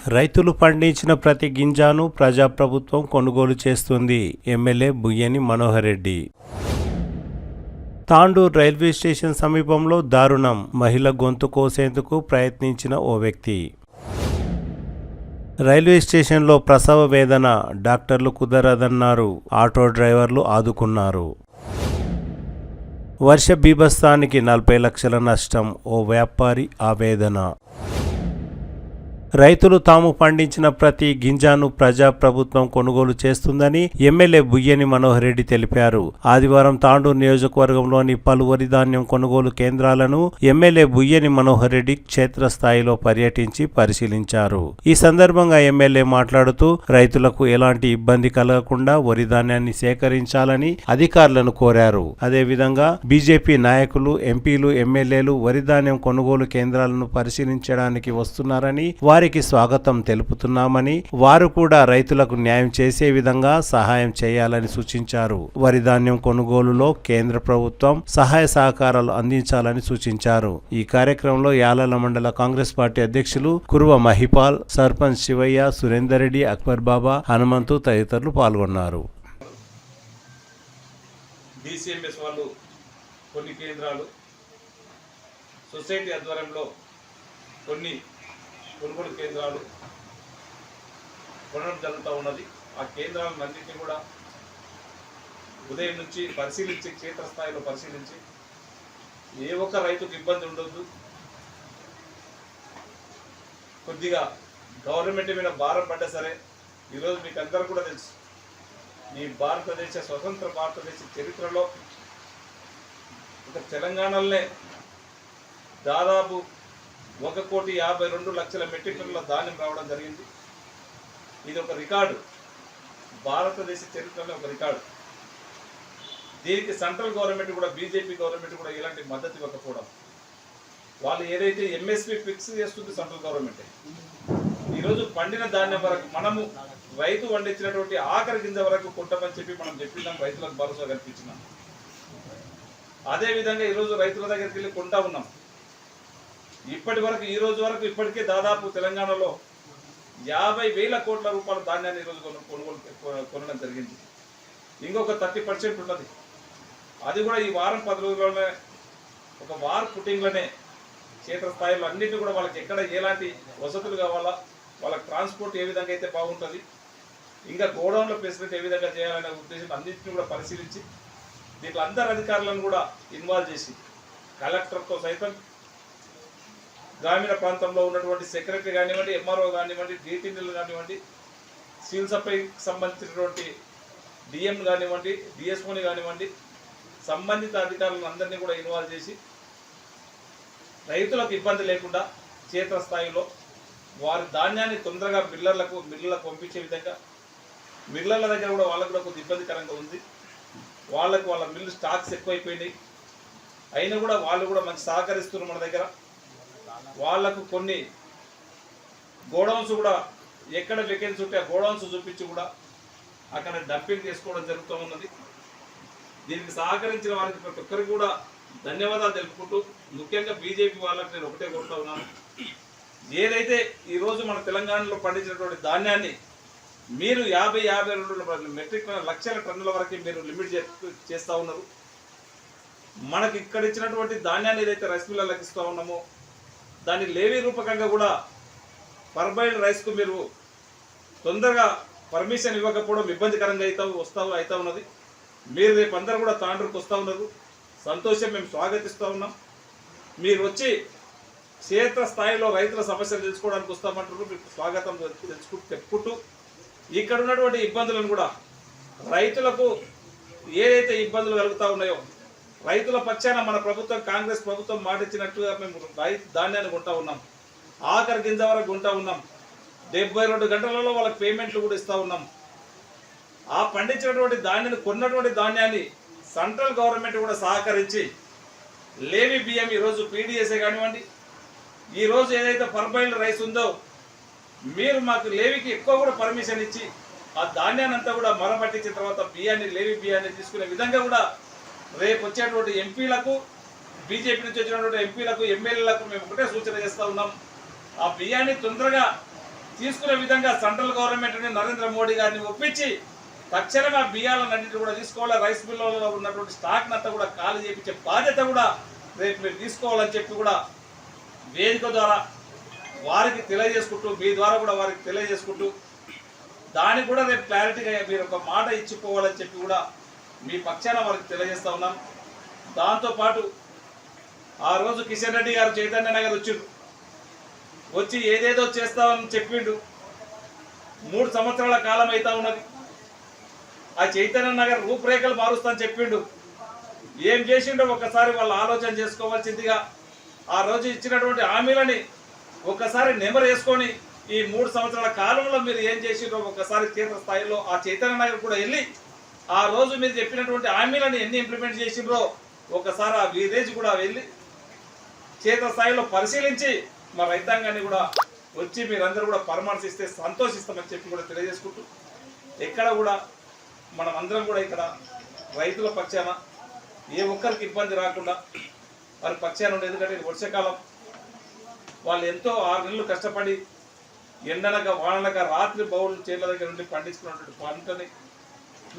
రైతులు పండించిన ప్రతి గింజను ప్రజాప్రభుత్వం కొనుగోలు చేస్తుంది. MLA Buyyani Manohar Reddy. Tandur railway station సమీపంలో దారుణం. మహిళ గొంతు కోసేందుకు ప్రయత్నించిన ఓ వ్యక్తి. రైల్వే స్టేషన్లో ప్రసవ వేదన. డాక్టర్లు కుదరదన్నారు. ఆటో డ్రైవర్లు ఆదుకున్నారు. వర్ష బీభత్సానికి 40 లక్షల నష్టం. ఓ వ్యాపారి ఆవేదన. రైతులు తాము పండించిన ప్రతి గింజను ప్రజాప్రభుత్వం కొనుగోలు చేస్తుందని ఎమ్మెల్యే బుయ్యని మనోహర్ రెడ్డి తెలిపారు. ఆదివారం తాండూరు నియోజకవర్గంలోని పలు వరి ధాన్యం కొనుగోలు కేంద్రాలను ఎమ్మెల్యే బుయ్యని మనోహర్ రెడ్డి క్షేత్రస్థాయిలో పర్యటించి పరిశీలించారు. ఈ సందర్భంగా ఎమ్మెల్యే మాట్లాడుతూ రైతులకు ఎలాంటి ఇబ్బంది కలగకుండా వరి ధాన్యాన్ని సేకరించాలని అధికారులను కోరారు. అదేవిధంగా బీజేపీ నాయకులు, ఎంపీలు, ఎమ్మెల్యేలు వరి ధాన్యం కొనుగోలు కేంద్రాలను పరిశీలించడానికి వస్తున్నారని, వారికి స్వాగతం తెలుపుతున్నామని, వారు కూడా రైతులకు న్యాయం చేసే విధంగా సహాయం చేయాలని సూచించారు. వరి ధాన్యం కొనుగోలులో కేంద్ర ప్రభుత్వం సహాయ సహకారాలు అందించాలని సూచించారు. ఈ కార్యక్రమంలో యాలల మండల కాంగ్రెస్ పార్టీ అధ్యక్షులు కురువ మహిపాల్, సర్పంచ్ శివయ్య, సురేందర్ రెడ్డి, అక్బర్ బాబా, హనుమంతు తదితరులు పాల్గొన్నారు. డిసిఎంఎస్ వాళ్ళు కొన్ని కేంద్రాలు, సొసైటీ ఆధ్వర్యంలో కొన్ని కొనుగోలు కేంద్రాలు కొనడం జరుగుతూ ఉన్నది. ఆ కేంద్రాలన్నింటినీ కూడా ఉదయం నుంచి పరిశీలించి, క్షేత్రస్థాయిలో పరిశీలించి ఏ ఒక్క రైతుకు ఇబ్బంది ఉండొద్దు, కొద్దిగా గవర్నమెంట్ మీద భారం పడ్డా సరే. ఈరోజు మీకు అందరూ కూడా తెలుసు, ఈ స్వతంత్ర భారతదేశ చరిత్రలో ఒక తెలంగాణలోనే దాదాపు 1,52,00,000 మెట్రిక్ టన్నుల ధాన్యం రావడం జరిగింది. ఇది ఒక రికార్డు, భారతదేశ చరిత్రలో ఒక రికార్డు. దీనికి సెంట్రల్ గవర్నమెంట్ కూడా, బీజేపీ గవర్నమెంట్ కూడా ఎలాంటి మద్దతు ఇవ్వకపోవడం, వాళ్ళు ఏదైతే ఎంఎస్పీ ఫిక్స్ చేస్తుంది సెంట్రల్ గవర్నమెంట్, ఈరోజు పండిన ధాన్యం వరకు మనము రైతు పండించినటువంటి ఆఖరి గింజ వరకు కొంటామని చెప్పి మనం చెప్పినాం, రైతులకు భరోసా కల్పించినాం. అదేవిధంగా ఈరోజు రైతుల దగ్గరికి వెళ్ళి కొంటా ఉన్నాం. ఇప్పటి వరకు, ఈ రోజు వరకు ఇప్పటికే దాదాపు తెలంగాణలో 50,000 కోట్ల రూపాయల ధాన్యాన్ని ఈరోజు కొనడం జరిగింది. ఇంకొక 30% ఉన్నది. అది కూడా ఈ వారం 10 రోజుల్లోనే, ఒక వార్ పుట్టింగ్లోనే క్షేత్రస్థాయిలో అన్నింటినీ కూడా వాళ్ళకి ఎక్కడ ఎలాంటి వసతులు కావాలా, వాళ్ళకి ట్రాన్స్పోర్ట్ ఏ విధంగా అయితే బాగుంటుంది, ఇంకా గోడౌన్ల ఫెసిలిటీ ఏ విధంగా చేయాలనే ఉద్దేశం అన్నింటినీ కూడా పరిశీలించి దీంట్లో అందరు అధికారులను కూడా ఇన్వాల్వ్ చేసి, కలెక్టర్తో సైతం, గ్రామీణ ప్రాంతంలో ఉన్నటువంటి సెక్రటరీ కానివ్వండి, ఎంఆర్ఓ కానివ్వండి, డిటిఎన్ఎల్ కానివ్వండి, సివిల్ సప్లైకి సంబంధించినటువంటి డిఎం కానివ్వండి, డిఎస్ఓని కానివ్వండి, సంబంధిత అధికారులను అందరినీ కూడా ఇన్వాల్వ్ చేసి రైతులకు ఇబ్బంది లేకుండా క్షేత్రస్థాయిలో వారి ధాన్యాన్ని తొందరగా మిల్లర్లకు పంపించే విధంగా, మిల్లర్ల దగ్గర కూడా వాళ్ళకు కూడా కొద్ది ఇబ్బందికరంగా ఉంది. వాళ్ళ మిల్లు స్టాక్స్ ఎక్కువైపోయినాయి. అయినా కూడా వాళ్ళు కూడా మంచి సహకరిస్తున్నారు మన దగ్గర. వాళ్లకు కొన్ని గోడౌన్స్ కూడా ఎక్కడ వేకెన్సీ ఉంటే ఆ గోడౌన్స్ చూపించి కూడా అక్కడ డంపింగ్ చేసుకోవడం జరుగుతూ ఉన్నది. దీనికి సహకరించిన వారికి ప్రతి ఒక్కరికి కూడా ధన్యవాదాలు తెలుపుకుంటూ, ముఖ్యంగా బీజేపీ వాళ్ళకి నేను ఒకటే కోరుతా ఉన్నాను, ఏదైతే ఈరోజు మన తెలంగాణలో పండించినటువంటి ధాన్యాన్ని మీరు 52 మెట్రిక్ లక్షల టన్నుల వరకు మీరు లిమిట్ చేస్తూ ఉన్నారు. మనకి ఇక్కడ ఇచ్చినటువంటి ధాన్యాన్ని ఏదైతే రైస్ మిల్లర్లకు ఇస్తూ ఉన్నామో దాన్ని లేవీ రూపకంగా కూడా పర్బైల్డ్ రైస్కు మీరు తొందరగా పర్మిషన్ ఇవ్వకపోవడం ఇబ్బందికరంగా అవుతా ఉన్నది. మీరు రేపు అందరూ కూడా తాండ్రుకు వస్తూ ఉన్నారు, సంతోషం, మేము స్వాగతిస్తూ ఉన్నాం. మీరు వచ్చి క్షేత్ర స్థాయిలో రైతుల సమస్యలు తెలుసుకోవడానికి వస్తామంటారు, మీకు స్వాగతం చెప్పుకుంటూ ఇక్కడ ఉన్నటువంటి ఇబ్బందులను కూడా, రైతులకు ఏదైతే ఇబ్బందులు కలుగుతూ ఉన్నాయో, రైతుల పక్షాన మన ప్రభుత్వం, కాంగ్రెస్ ప్రభుత్వం మాటిచ్చినట్టుగా మేము ధాన్యాన్ని కొంటా ఉన్నాం, ఆఖరి గింజ వరకు కొంటా ఉన్నాం. 72 గంటలలో వాళ్ళకి పేమెంట్లు కూడా ఇస్తూ ఉన్నాం. ఆ పండించినటువంటి ధాన్యాన్ని, కొన్నటువంటి ధాన్యాన్ని సెంట్రల్ గవర్నమెంట్ కూడా సహకరించి లేవీ బియ్యం, ఈరోజు పీడిఎస్ఏ కానివ్వండి, ఈరోజు ఏదైతే పర్బైల్డ్ రైస్ ఉందో మీరు మాకు లేవీకి ఎక్కువ కూడా పర్మిషన్ ఇచ్చి ఆ ధాన్యాన్ని అంతా కూడా మరపట్టించిన తర్వాత లేవీ బియ్యాన్ని తీసుకునే విధంగా కూడా రేపు వచ్చేటువంటి ఎంపీలకు, బీజేపీ నుంచి వచ్చినటువంటి ఎంపీలకు, ఎమ్మెల్యేలకు మేము ఒకటే సూచన చేస్తూ ఉన్నాం. ఆ బియ్యాన్ని తొందరగా తీసుకునే విధంగా సెంట్రల్ గవర్నమెంట్ నరేంద్ర మోడీ గారిని ఒప్పించి తక్షణమే ఆ బియ్యాలన్నింటినీ కూడా తీసుకోవాలి. రైస్ మిల్లులలో ఉన్నటువంటి స్టాక్ అంతా కూడా ఖాళీ చేయించే బాధ్యత కూడా రేపు మీరు తీసుకోవాలని చెప్పి కూడా వేదిక ద్వారా వారికి తెలియజేసుకుంటూ, మీ ద్వారా కూడా వారికి తెలియజేసుకుంటూ, దానికి కూడా రేపు క్లారిటీగా మీరు ఒక మాట ఇచ్చిపోవాలని చెప్పి కూడా మీ పక్షాన వారికి తెలియజేస్తా ఉన్నాను. దాంతోపాటు ఆ రోజు కిషన్ రెడ్డి గారు చైతన్య నగర్ వచ్చి ఏదేదో చేస్తామని చెప్పిండు. 3 సంవత్సరాల కాలం అవుతా ఉన్నది. ఆ చైతన్య నగర్ రూపురేఖలు మారుస్తామని చెప్పిండు. ఏం చేసిండో ఒకసారి వాళ్ళు ఆలోచన చేసుకోవాల్సిందిగా ఆ రోజు ఇచ్చినటువంటి హామీలని ఒకసారి నెమరు వేసుకొని ఈ 3 సంవత్సరాల కాలంలో మీరు ఏం చేసిండ్రో ఒకసారి క్షేత్రస్థాయిలో ఆ చైతన్య నగర్ కూడా వెళ్ళి ఆ రోజు మీరు చెప్పినటువంటి హామీలను ఎన్ని ఇంప్లిమెంట్ చేసిండ్రో ఒకసారి ఆ విలేజ్ కూడా వెళ్ళి క్షేత్రస్థాయిలో పరిశీలించి మా రైతాంగాన్ని కూడా వచ్చి మీరందరూ కూడా పరామర్శిస్తే సంతోషిస్తామని చెప్పి కూడా తెలియజేసుకుంటూ, ఎక్కడ కూడా మనం అందరం కూడా ఇక్కడ రైతుల పక్షాన ఏ ఒక్కరికి ఇబ్బంది రాకుండా వారి పక్షాన ఉండేది. ఎందుకంటే ఇది వర్షాకాలం, వాళ్ళు ఎంతో 6 నెలలు కష్టపడి ఎండనక వాననక రాత్రి బౌళ్ళు చేళ్ల దగ్గర నుండి పండించుకున్నటువంటి పంటని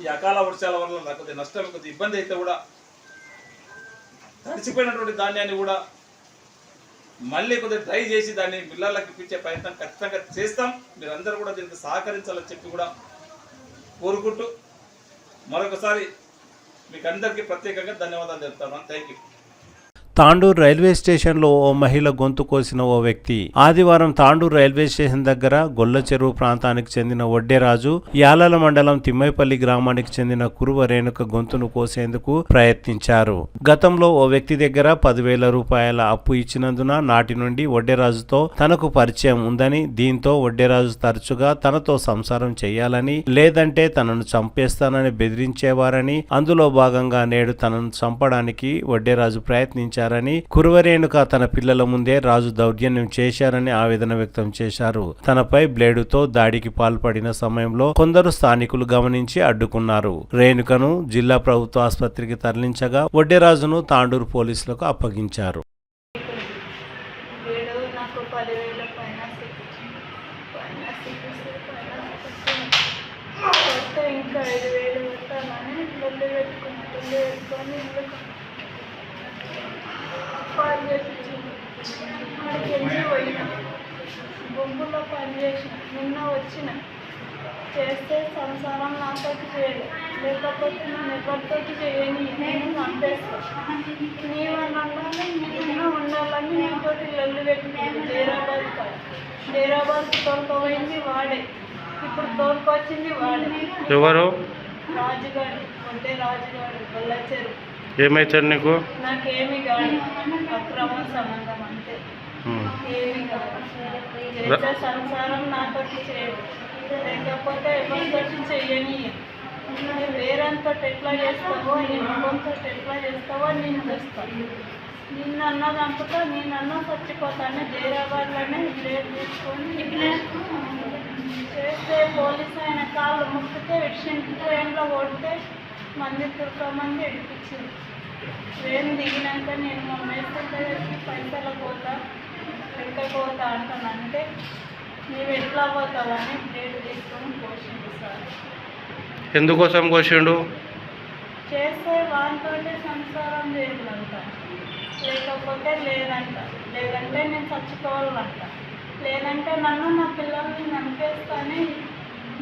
ఈ అకాల వర్షాల వల్ల నాకు కొద్దిగా నష్టం, కొద్దిగా ఇబ్బంది అయితే కూడా తడిచిపోయినటువంటి ధాన్యాన్ని కూడా మళ్ళీ కొద్దిగా ట్రై చేసి దాన్ని మిల్లర్లకు ఇప్పించే ప్రయత్నం ఖచ్చితంగా చేస్తాం. మీరందరూ కూడా దీనికి సహకరించాలని చెప్పి కూడా కోరుకుంటూ మరొకసారి మీకు అందరికీ ప్రత్యేకంగా ధన్యవాదాలు చెప్తాను. Thank you. తాండూరు రైల్వే స్టేషన్లో ఓ మహిళ గొంతు కోసిన ఓ వ్యక్తి ఆదివారం తాండూరు రైల్వే స్టేషన్ దగ్గర గొల్ల చెరువు ప్రాంతానికి చెందిన వడ్డేరాజు, యాలల మండలం తిమ్మైపల్లి గ్రామానికి చెందిన కురువ రేణుక గొంతును కోసేందుకు ప్రయత్నించారు. గతంలో ఓ వ్యక్తి దగ్గర 10,000 రూపాయల అప్పు ఇచ్చినందున నాటి నుండి వడ్డేరాజుతో తనకు పరిచయం ఉందని, దీంతో వడ్డేరాజు తరచుగా తనతో సంసారం చేయాలని, లేదంటే తనను చంపేస్తానని బెదిరించేవారని, అందులో భాగంగా నేడు తనను చంపడానికి వడ్డేరాజు ప్రయత్నించారు. కురువరేణుక తన పిల్లల ముందే రాజు దౌర్జన్యం చేశారని ఆవేదన వ్యక్తం చేశారు. తనపై బ్లేడుతో దాడికి పాల్పడిన సమయంలో కొందరు స్థానికులు గమనించి అడ్డుకున్నారు. రేణుకను జిల్లా ప్రభుత్వ ఆసుపత్రికి తరలించగా వడ్డేరాజును తాండూరు పోలీసులకు అప్పగించారు. గుంపులో పనిచేసిన నిన్న వచ్చిన చేస్తే సంసారం నాతో చేయదు, లేకపోతే నేను ఎవరితోటి చేయని, నేను చంపేస్తాను. నీవన్నా నిన్న ఉండాలని నీతోటి లొల్లు పెట్టింది. జైరాబాద్కి తోలుకోపోయింది వాడే, ఇప్పుడు తోలుకొచ్చింది వాడే. ఎవరు? రాజుగాడు, వడ్డే రాజుగాడు, గొల్లచెరు. ఏమైతాడు నీకు? నాకేమి కాదు, అక్రమ సంబంధం అంతే, ఏమి కాదు. చేసే సంసారం నాతోటి చేయదు, లేకపోతే ఎవరితోటి చెయ్యని. వేరంతో ఎట్లా చేస్తావో, ఇంకొంతో ఎట్లా చేస్తావో నేను చేస్తాను. నిన్నన్నా చంపుతా, నేనన్నా చచ్చిపోతాను. జైరాబాద్లోనే బ్లేడ్ తీసుకొని చేస్తే పోలీసు ఆయన కాళ్ళు ముక్కితే విడిచింది. ట్రైన్లో కొడితే మంది తుర్కమంది ఎడిపించింది. ట్రైన్ దిగినాక నేను మా మేస్త్రి పైసలు పోతా, ఎక్కడ పోతా అంటానంటే నీవు ఎట్లా పోతావని బ్లేడ్ తీసుకొని కోసిండు సార్. ఎందుకోసం కోసిండు? చేస్తే వాటితోటి సంసారం చేయాలంట, లేకపోతే లేదంట, లేదంటే నేను చచ్చిపోవాలంట, లేదంటే నన్ను నా పిల్లల్ని నమ్మేస్తానే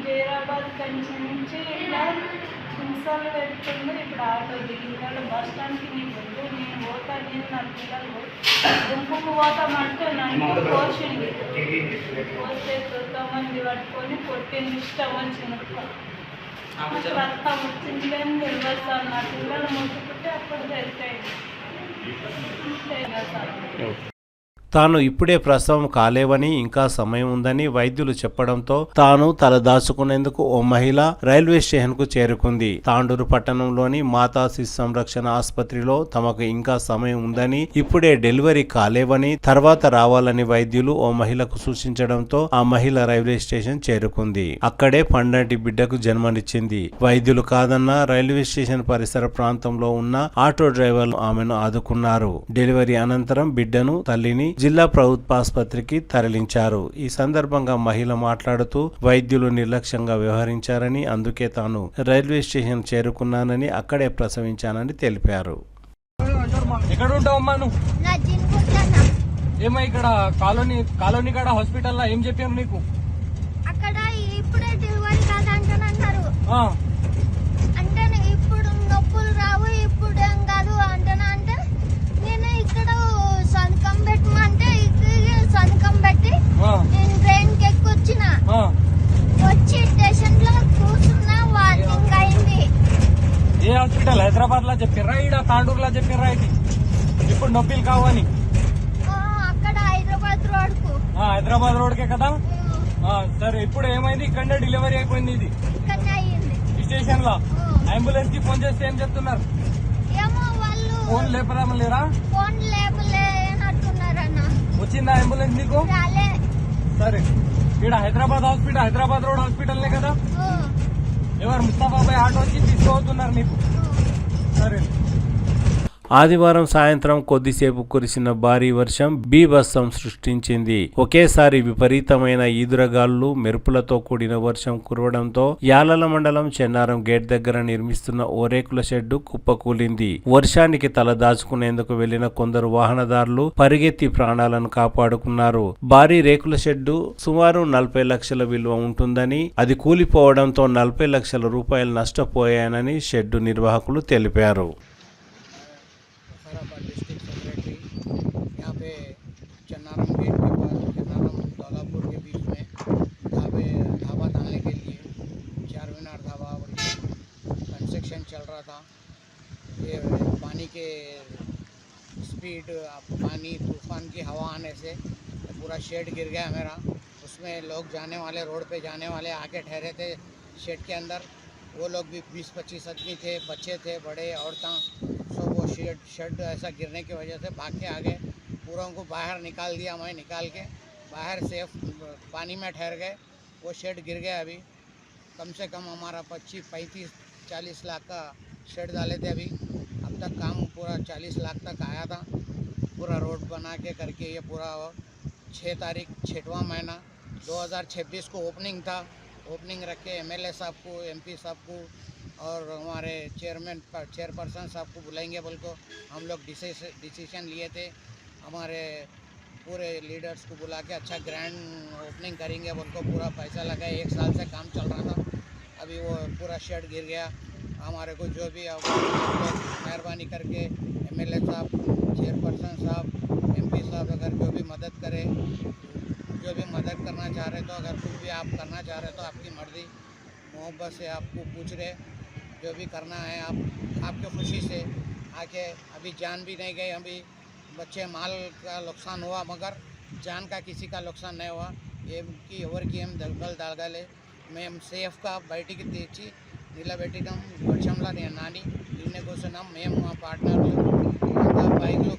జైరాబాద్ కంచి నుంచి ఇలా హింసలు పెడుతుంది. ఇప్పుడు ఆటో దిగించాడు, బస్ స్టాండ్కి నీకు వద్దు, నేను పోతా, నేను నా పిల్లలు గుంపుకు పోతామంటే నన్ను కోసింది. పోతే 9 మంది పట్టుకొని కొట్టింది, ఇష్టం వచ్చినట్టు. రక్తం వచ్చింది కానీ నిలబడతాను. నా పిల్లలు ముట్టుకుంటే అప్పుడు తెలిసాయి. తాను ఇప్పుడే ప్రసవం కాలేవని, ఇంకా సమయం ఉందని వైద్యులు చెప్పడంతో తాను తలదాచుకునేందుకు ఓ మహిళ రైల్వే స్టేషన్ కు చేరుకుంది. తాండూరు పట్టణంలోని మాతా శిశు సంరక్షణ ఆసుపత్రిలో తమకు ఇంకా సమయం ఉందని, ఇప్పుడే డెలివరీ కాలేవని, తర్వాత రావాలని వైద్యులు ఓ మహిళకు సూచించడంతో ఆ మహిళ రైల్వే స్టేషన్ చేరుకుంది. అక్కడే పండంటి బిడ్డకు జన్మనిచ్చింది. వైద్యులు కాదన్న రైల్వే స్టేషన్ పరిసర ప్రాంతంలో ఉన్న ఆటో డ్రైవర్లు ఆమెను ఆదుకున్నారు. డెలివరీ అనంతరం బిడ్డను, తల్లిని జిల్లా ప్రభుత్వ ఆసుపత్రికి తరలించారు. ఈ సందర్భంగా మహిళ మాట్లాడుతూ వైద్యులు నిర్లక్ష్యంగా వ్యవహరించారని, అందుకే తాను రైల్వే స్టేషన్ చేరుకున్నానని, అక్కడే ప్రసవించానని తెలిపారు. ఎక్కడ ఉంటావమ్మా నువ్వు? నా జిన్పుట్లన్నా ఏమో ఇక్కడ కాలనీ కాడ హాస్పిటల్లో ఏం చెప్పాము నీకు? అక్కడ ఇప్పుడే డెలివరీ కాదంటానన్నారు. ఆ, అంటే ఇప్పుడు నొప్పులు రావు, ఇప్పుడు ఏం కాదు అంటేనా. అంటే నేను ఇక్కడ సంతకం పెట్టమంటే ఇక్కడ సంతకం పెట్టి ఆ, నేను ట్రైన్కి ఎక్కొచ్చిన. ఆ. వచ్చి స్టేషన్ లో కూర్చున్నా వార్నింగ్ అయింది. ఏ హాస్పిటల్? హైదరాబాద్ లో చెప్పిర్రా, ఈడ తాండూరులో చెప్పిర్రా? ఇది ఇప్పుడు నొప్పిలు కావని అక్కడ హైదరాబాద్ రోడ్ కు హైదరాబాద్ రోడ్కే కదా. సరే, ఇప్పుడు ఏమైంది? ఇక్కడనే డెలివరీ అయిపోయింది. ఇది ఇక్కడనే అయ్యింది. ఈ స్టేషన్ లో అంబులెన్స్ కి ఫోన్ చేస్తే ఏం చెప్తున్నారు? ఏమో వాళ్ళు ఫోన్ లేపరా? ఫోన్ లేపలేనట్టున్నారన్న. వచ్చిందా అంబులెన్స్ నీకు? రాలే. సరే, ఈడ హైదరాబాద్ రోడ్ హాస్పిటల్నే కదా. ఎవరు? ముస్తాఫాబాయ్ ఆటో వచ్చి తీసుకోతున్నారు నీకు. సరే. ఆదివారం సాయంత్రం కొద్దిసేపు కురిసిన భారీ వర్షం బీభత్సం సృష్టించింది. ఒకేసారి విపరీతమైన ఈదురగాళ్లు, మెరుపులతో కూడిన వర్షం కురవడంతో యాలల మండలం చెన్నారం గేట్ దగ్గర నిర్మిస్తున్న ఓ రేకుల షెడ్డు కుప్పకూలింది. వర్షానికి తల దాచుకునేందుకు వెళ్లిన కొందరు వాహనదారులు పరిగెత్తి ప్రాణాలను కాపాడుకున్నారు. భారీ రేకుల షెడ్డు సుమారు 40 లక్షల విలువ ఉంటుందని, అది కూలిపోవడంతో 40 లక్షల రూపాయలు నష్టపోయాయని షెడ్డు నిర్వాహకులు తెలిపారు. डिस्ट्रिक्ट सेक्रेटरी यहाँ पे चन्नारम गेट के पास, चन्नारम दौलापुर के बीच में जहाँ पे ढाबा डालने के लिए चारमीनार ढाबा और कंस्ट्रक्शन चल रहा था। ये पानी के स्पीड, पानी तूफान की हवा आने से पूरा शेड गिर गया मेरा। उसमें लोग जाने वाले, रोड पे जाने वाले आके ठहरे थे शेड के अंदर। वो लोग भी 20-25 आदमी थे, बच्चे थे, बड़े, औरतें, सब वो शेड ऐसा गिरने की वजह से भाग के आ गए। पूरा उनको बाहर निकाल दिया, मैं निकाल के बाहर सेफ पानी में ठहर गए। वो शेड गिर गया। अभी कम से कम हमारा 25-40 लाख का शेड डाले थे। अभी अब तक काम पूरा 40 लाख तक आया था। पूरा रोड बना के करके ये पूरा 6 तारीख 6वां महीना 2026 को ओपनिंग था। ओपनिंग रख के MLA साहब को, MP साहब को और हमारे चेयरपर्सन साहब को बुलाएंगे बोल को हम लोग डिसीजन लिए थे। हमारे पूरे लीडर्स को बुला के अच्छा ग्रैंड ओपनिंग करेंगे बोल को पूरा पैसा लगा। 1 साल से काम चल रहा था। अभी वो पूरा शेड गिर गया। हमारे को जो भी मेहरबानी करके MLA साहब, चेयरपर्सन साहब, MP साहब अगर जो भी मदद करे, जो भी मदद करना चाह रहे तो अगर कुछ भी आप करना चाह रहे तो आपकी मर्जी, मोहब्बत से आपको पूछ रहे। जो भी करना है आप आपके खुशी से आके। अभी जान भी नहीं गई, अभी बच्चे माल का नुकसान हुआ मगर जान का किसी का नुकसान नहीं हुआ. ఏకి ఎవరికి ఏం దెబ్బలు తగలలే. మేము సేఫ్గా బయటికి తెచ్చి నిలబెట్టినాం. వర్షంలో నేను నాని ఇన్నే కూర్చున్నాం. మేము మా పార్ట్నర్లు అంతా బైక్లో